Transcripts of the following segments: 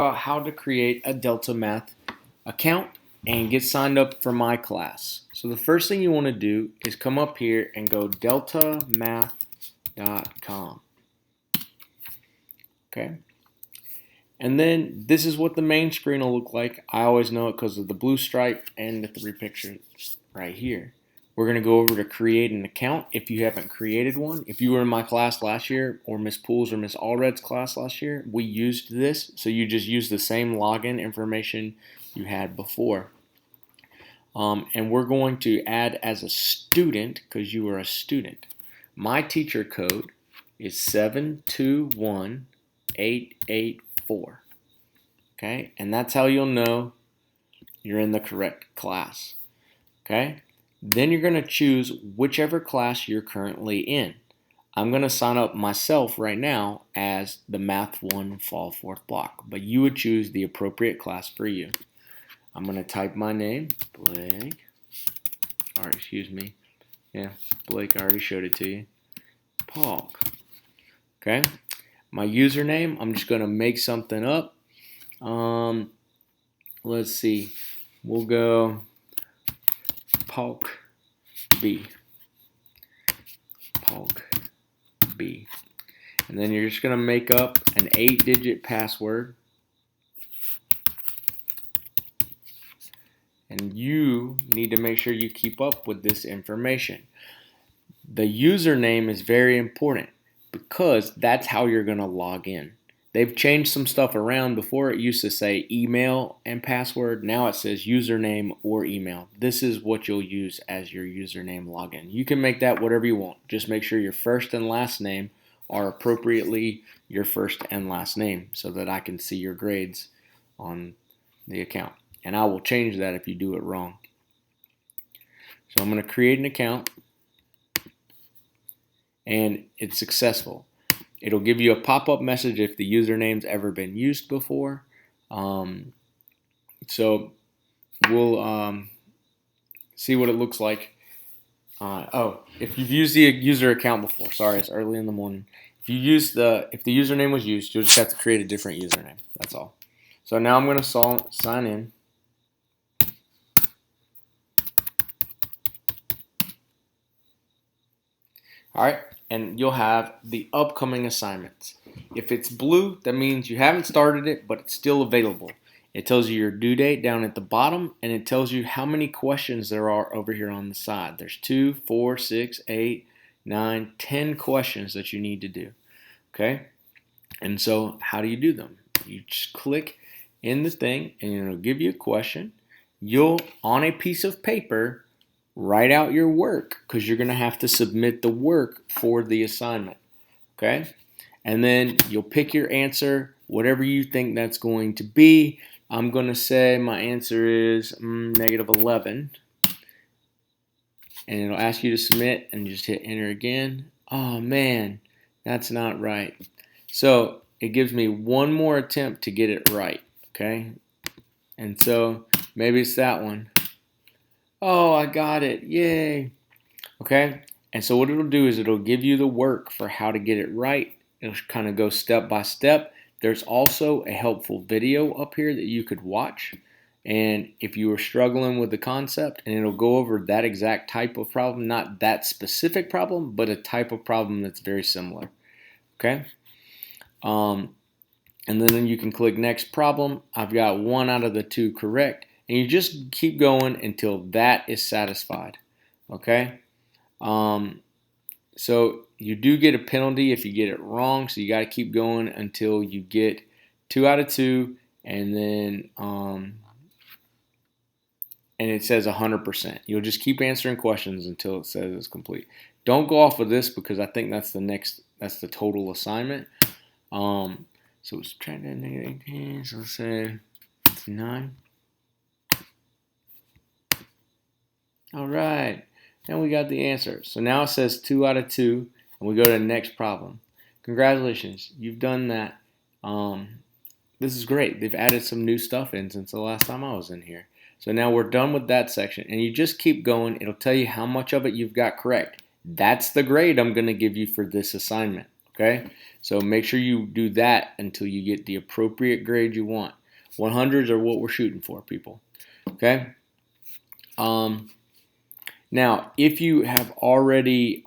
How to create a DeltaMath account and get signed up for my class. So the first thing you want to do is come up here and go deltamath.com. Okay. And then this is what the main screen will look like. I always know it because of the blue stripe and the three pictures right here. We're going to go over to create an account if you haven't created one. If you were in my class last year, or Miss Poole's or Miss Allred's class last year, we used this. So you just use the same login information you had before. And we're going to add as a student, because you are a student. My teacher code is 721884. Okay, and that's how you'll know you're in the correct class. Okay, then you're going to choose whichever class you're currently in. I'm going to sign up myself right now as the Math 1 Fall 4th block, but you would choose the appropriate class for you. I'm going to type my name, Blake. Or excuse me. Yeah, Blake, I already showed it to you. Paul. Okay, my username, I'm just going to make something up. Let's see. We'll go Palk B. Palk B. And then you're just going to make up an 8-digit password. And you need to make sure you keep up with this information. The username is very important because that's how you're going to log in. They've changed some stuff around. Before it used to say email and password. Now it says username or email. This is what you'll use as your username login. You can make that whatever you want. Just make sure your first and last name are appropriately your first and last name so that I can see your grades on the account. And I will change that if you do it wrong. So I'm going to create an account. And it's successful. It'll give you a pop-up message if the username's ever been used before. So we'll see what it looks like. If you've used the user account before, sorry, it's early in the morning. If the username was used, you'll just have to create a different username. That's all. So now I'm going to sign in. All right, and you'll have the upcoming assignments. If it's blue, that means you haven't started it, but it's still available. It tells you your due date down at the bottom, and it tells you how many questions there are over here on the side. There's 2, 4, 6, 8, 9, 10 questions that you need to do. Okay, and so how do you do them? You just click in the thing, and it'll give you a question. You'll, on a piece of paper, write out your work because you're going to have to submit the work for the assignment. Okay? And then you'll pick your answer, whatever you think that's going to be. I'm going to say my answer is -11. And it'll ask you to submit and just hit enter again. Oh man, that's not right. So it gives me one more attempt to get it right. Okay? And so maybe it's that one. Oh, I got it. Yay. Okay. And so what it'll do is it'll give you the work for how to get it right. It'll kind of go step by step. There's also a helpful video up here that you could watch. And if you were struggling with the concept, and it'll go over that exact type of problem, not that specific problem, but a type of problem that's very similar. Okay. And then you can click next problem. I've got 1 out of the 2 correct. And you just keep going until that is satisfied. Okay? So you do get a penalty if you get it wrong. So you got to keep going until you get 2 out of 2. And then and it says 100%. You'll just keep answering questions until it says it's complete. Don't go off of this because I think that's the total assignment. So it's trying to -18. So let's say it's 9. All right, and we got the answer. So now it says 2 out of 2, and we go to the next problem. Congratulations, you've done that. This is great. They've added some new stuff in since the last time I was in here. So now we're done with that section, and you just keep going. It'll tell you how much of it you've got correct. That's the grade I'm going to give you for this assignment. Okay, so make sure you do that until you get the appropriate grade you want. 100s are what we're shooting for, people. Okay. Now, if you have already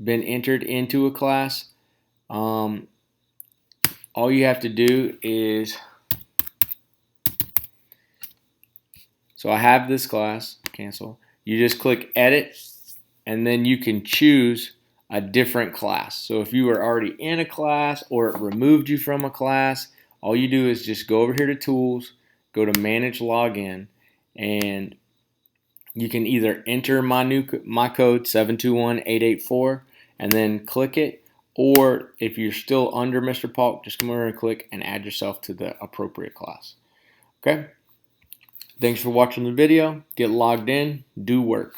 been entered into a class, all you have to do is, so I have this class, cancel. You just click edit, and then you can choose a different class. So if you were already in a class or it removed you from a class, all you do is just go over here to tools, go to manage login, and you can either enter my code 721884 and then click it, or if you're still under Mr. Paulk, just come over and click and add yourself to the appropriate class. Okay? Thanks for watching the video. Get logged in, do work.